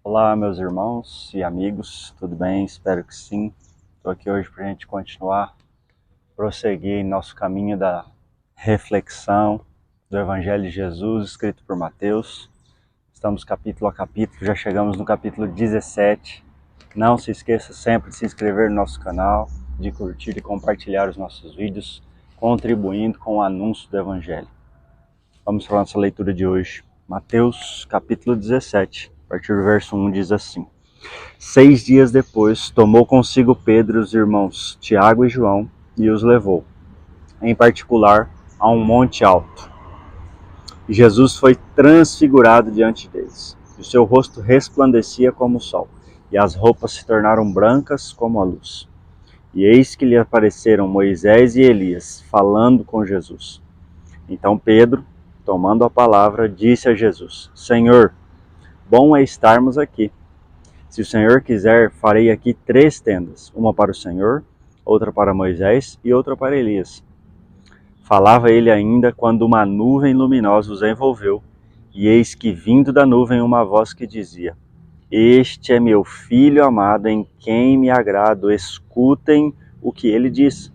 Olá, meus irmãos e amigos, tudo bem? Espero que sim. Estou aqui hoje para a gente continuar, prosseguir em nosso caminho da reflexão do Evangelho de Jesus, escrito por Mateus. Estamos capítulo a capítulo, já chegamos no capítulo 17. Não se esqueça sempre de se inscrever no nosso canal, de curtir e compartilhar os nossos vídeos, contribuindo com o anúncio do Evangelho. Vamos para a nossa leitura de hoje. Mateus, capítulo 17, a partir do verso 1, diz assim: 6 dias depois, tomou consigo Pedro e os irmãos Tiago e João e os levou, em particular, a um monte alto. Jesus foi transfigurado diante deles, e o seu rosto resplandecia como o sol, e as roupas se tornaram brancas como a luz. E eis que lhe apareceram Moisés e Elias, falando com Jesus. Então Pedro, tomando a palavra, disse a Jesus: Senhor, bom é estarmos aqui. Se o Senhor quiser, farei aqui 3 tendas, uma para o Senhor, outra para Moisés e outra para Elias. Falava ele ainda quando uma nuvem luminosa os envolveu, e eis que vindo da nuvem uma voz que dizia: Este é meu filho amado, em quem me agrado, escutem o que ele diz.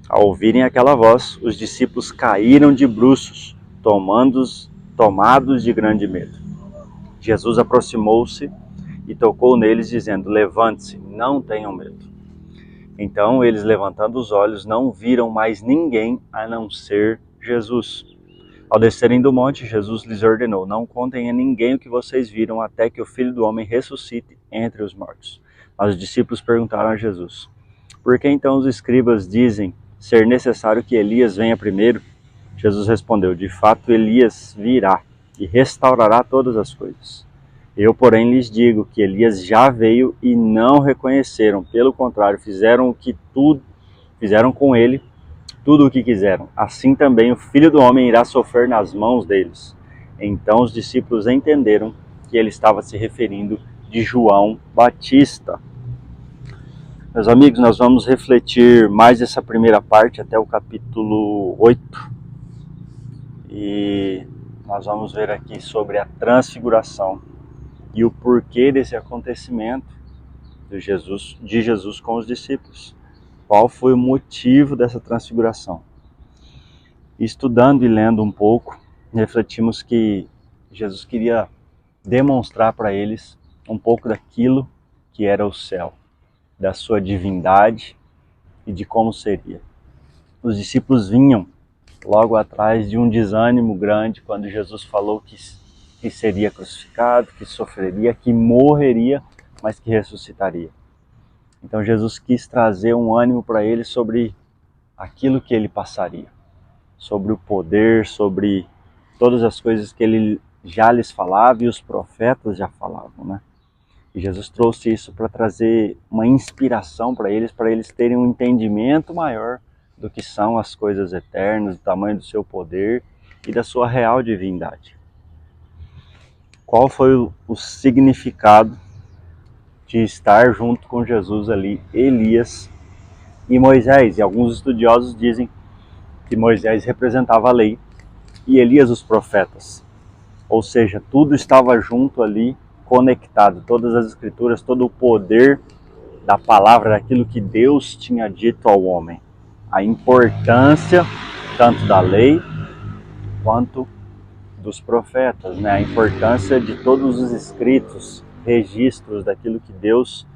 Ao ouvirem aquela voz, os discípulos caíram de bruços, tomados de grande medo. Jesus aproximou-se e tocou neles, dizendo: Levante-se, não tenham medo. Então eles, levantando os olhos, não viram mais ninguém a não ser Jesus. Ao descerem do monte, Jesus lhes ordenou: Não contem a ninguém o que vocês viram, até que o Filho do Homem ressuscite entre os mortos. Mas os discípulos perguntaram a Jesus: Por que então os escribas dizem ser necessário que Elias venha primeiro? Jesus respondeu: De fato, Elias virá e restaurará todas as coisas. Eu, porém, lhes digo que Elias já veio e não reconheceram. Pelo contrário, fizeram com ele tudo o que quiseram. Assim também o Filho do Homem irá sofrer nas mãos deles. Então os discípulos entenderam que ele estava se referindo de João Batista. Meus amigos, nós vamos refletir mais essa primeira parte até o capítulo 8. E nós vamos ver aqui sobre a transfiguração e o porquê desse acontecimento de Jesus com os discípulos. Qual foi o motivo dessa transfiguração? Estudando e lendo um pouco, refletimos que Jesus queria demonstrar para eles um pouco daquilo que era o céu, da sua divindade e de como seria. Os discípulos vinham logo atrás de um desânimo grande quando Jesus falou que seria crucificado, que sofreria, que morreria, mas que ressuscitaria. Então Jesus quis trazer um ânimo para eles sobre aquilo que ele passaria, sobre o poder, sobre todas as coisas que ele já lhes falava e os profetas já falavam, né? E Jesus trouxe isso para trazer uma inspiração para eles terem um entendimento maior do que são as coisas eternas, do tamanho do seu poder e da sua real divindade. Qual foi o significado de estar junto com Jesus ali, Elias e Moisés? E alguns estudiosos dizem que Moisés representava a lei e Elias os profetas. Ou seja, tudo estava junto ali, conectado, todas as escrituras, todo o poder da palavra, daquilo que Deus tinha dito ao homem. A importância tanto da lei quanto dos profetas, né? A importância de todos os escritos, registros daquilo que Deus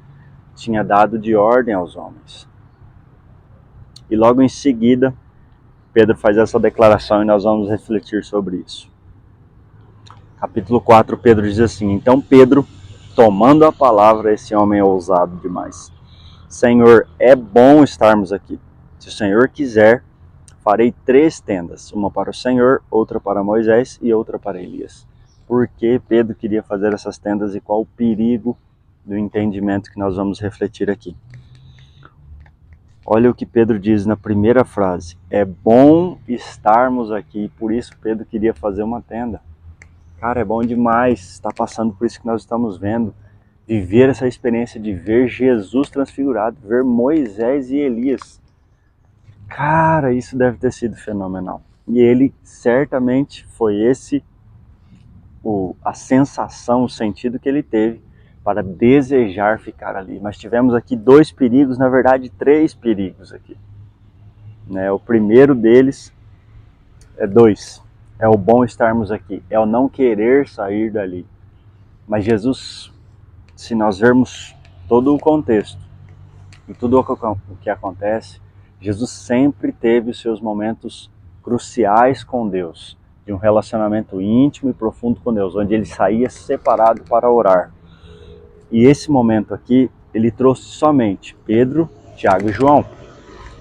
tinha dado de ordem aos homens. E logo em seguida, Pedro faz essa declaração e nós vamos refletir sobre isso. Capítulo 4, Pedro diz assim: Então Pedro, tomando a palavra, esse homem é ousado demais. Senhor, é bom estarmos aqui. Se o Senhor quiser, farei 3 tendas, uma para o Senhor, outra para Moisés e outra para Elias. Por que Pedro queria fazer essas tendas e qual o perigo do entendimento que nós vamos refletir aqui? Olha o que Pedro diz na primeira frase: é bom estarmos aqui. Por isso Pedro queria fazer uma tenda. Cara, é bom demais estar passando por isso que nós estamos vendo. Viver essa experiência de ver Jesus transfigurado, ver Moisés e Elias. Cara, isso deve ter sido fenomenal. E ele certamente foi esse a sensação, o sentido que ele teve para desejar ficar ali. Mas tivemos aqui 2 perigos, na verdade 3 perigos aqui. Né? O primeiro deles é 2. É o bom estarmos aqui, é o não querer sair dali. Mas Jesus, se nós vermos todo o contexto e tudo o que acontece, Jesus sempre teve os seus momentos cruciais com Deus, de um relacionamento íntimo e profundo com Deus, onde ele saía separado para orar. E esse momento aqui, ele trouxe somente Pedro, Tiago e João,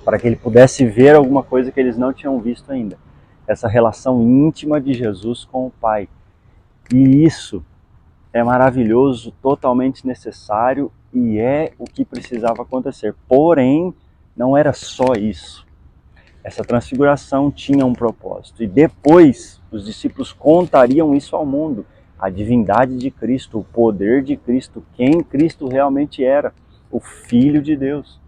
para que ele pudesse ver alguma coisa que eles não tinham visto ainda. Essa relação íntima de Jesus com o Pai. E isso é maravilhoso, totalmente necessário e é o que precisava acontecer. Porém, não era só isso. Essa transfiguração tinha um propósito. E depois, os discípulos contariam isso ao mundo. A divindade de Cristo, o poder de Cristo, quem Cristo realmente era, o Filho de Deus.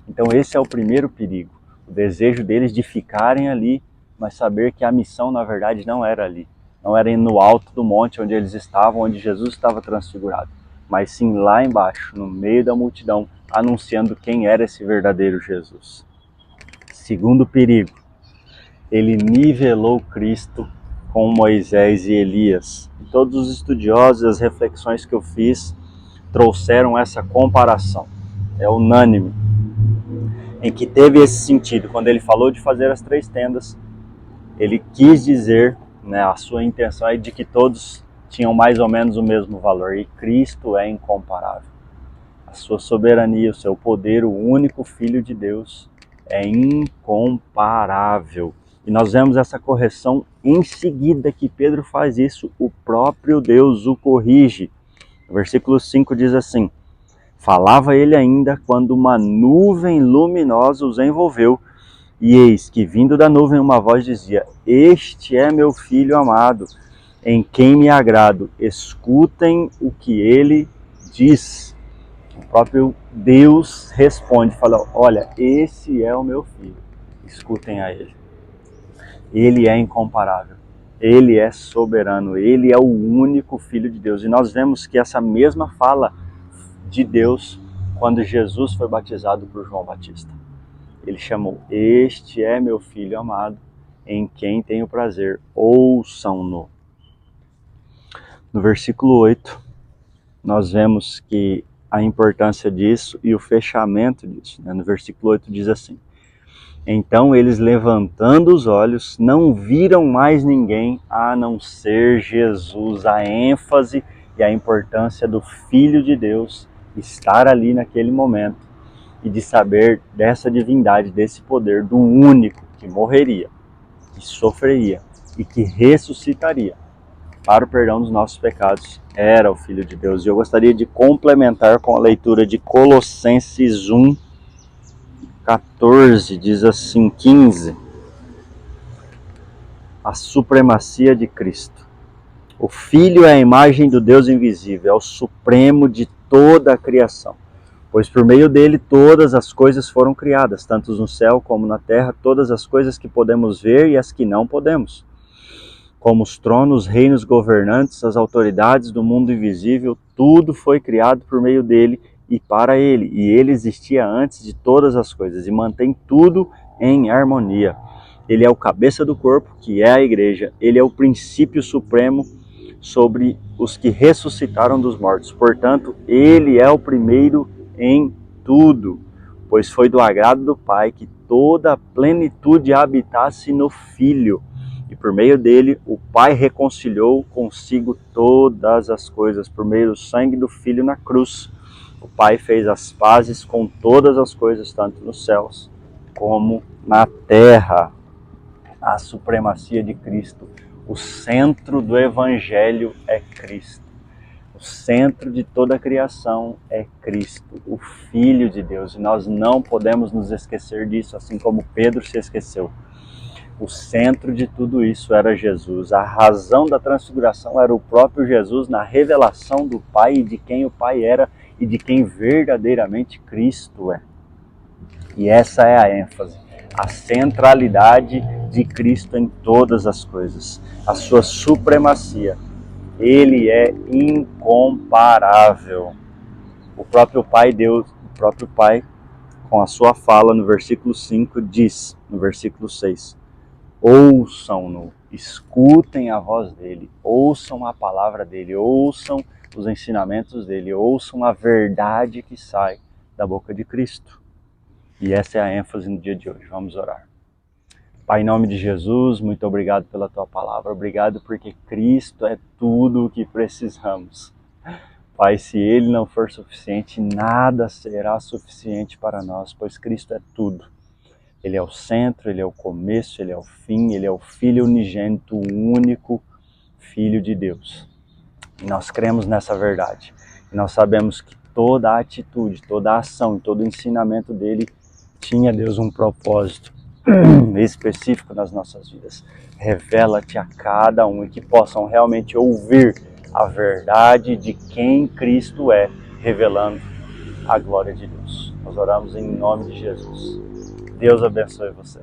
Então esse é o primeiro perigo. O desejo deles de ficarem ali, mas saber que a missão na verdade não era ali. Não era no alto do monte onde eles estavam, onde Jesus estava transfigurado. Mas sim lá embaixo, no meio da multidão, anunciando quem era esse verdadeiro Jesus. Segundo perigo, ele nivelou Cristo com Moisés e Elias. E todos os estudiosos, as reflexões que eu fiz, trouxeram essa comparação. É unânime, em que teve esse sentido. Quando ele falou de fazer as 3 tendas, ele quis dizer, né, a sua intenção é de que todos tinham mais ou menos o mesmo valor. E Cristo é incomparável. A sua soberania, o seu poder, o único Filho de Deus, é incomparável. E nós vemos essa correção em seguida que Pedro faz isso, o próprio Deus o corrige. O versículo 5 diz assim: falava ele ainda quando uma nuvem luminosa os envolveu, e eis que vindo da nuvem uma voz dizia: este é meu Filho amado, em quem me agrado, escutem o que ele diz. O próprio Deus responde, fala: olha, esse é o meu Filho, escutem a ele. Ele é incomparável, ele é soberano, ele é o único Filho de Deus. E nós vemos que essa mesma fala de Deus quando Jesus foi batizado por João Batista. Ele chamou: este é meu Filho amado, em quem tenho prazer, ouçam-no. No versículo 8, nós vemos que a importância disso e o fechamento disso. No versículo 8 diz assim: então eles, levantando os olhos, não viram mais ninguém a não ser Jesus. A ênfase e a importância do Filho de Deus estar ali naquele momento e de saber dessa divindade, desse poder, do único que morreria, que sofreria e que ressuscitaria para o perdão dos nossos pecados, era o Filho de Deus. E eu gostaria de complementar com a leitura de Colossenses 1:14, diz assim, 15, a supremacia de Cristo. O Filho é a imagem do Deus invisível, é o supremo de toda a criação. Pois por meio dele todas as coisas foram criadas, tanto no céu como na terra, todas as coisas que podemos ver e as que não podemos. Como os tronos, reinos, governantes, as autoridades do mundo invisível, tudo foi criado por meio dele e para ele. E ele existia antes de todas as coisas e mantém tudo em harmonia. Ele é o cabeça do corpo, que é a igreja. Ele é o princípio supremo sobre os que ressuscitaram dos mortos. Portanto, ele é o primeiro em tudo, pois foi do agrado do Pai que toda a plenitude habitasse no Filho, e por meio dele o Pai reconciliou consigo todas as coisas, por meio do sangue do Filho na cruz. O Pai fez as pazes com todas as coisas, tanto nos céus como na terra. A supremacia de Cristo, o centro do Evangelho é Cristo. O centro de toda a criação é Cristo, o Filho de Deus. E nós não podemos nos esquecer disso, assim como Pedro se esqueceu. O centro de tudo isso era Jesus. A razão da transfiguração era o próprio Jesus na revelação do Pai e de quem o Pai era e de quem verdadeiramente Cristo é. E essa é a ênfase, a centralidade de Cristo em todas as coisas, a sua supremacia. Ele é incomparável. O próprio Pai com a sua fala no versículo 5, diz, no versículo 6, ouçam-no, escutem a voz dele, ouçam a palavra dele, ouçam os ensinamentos dele, ouçam a verdade que sai da boca de Cristo. E essa é a ênfase no dia de hoje. Vamos orar. Pai, em nome de Jesus, muito obrigado pela tua palavra, obrigado porque Cristo é tudo o que precisamos. Pai, se Ele não for suficiente, nada será suficiente para nós, pois Cristo é tudo. Ele é o centro, Ele é o começo, Ele é o fim, Ele é o Filho unigênito, o único Filho de Deus. E nós cremos nessa verdade. E nós sabemos que toda a atitude, toda a ação, todo o ensinamento dele tinha, Deus, um propósito específico nas nossas vidas. Revela-te a cada um e que possam realmente ouvir a verdade de quem Cristo é, revelando a glória de Deus. Nós oramos em nome de Jesus. Deus abençoe você.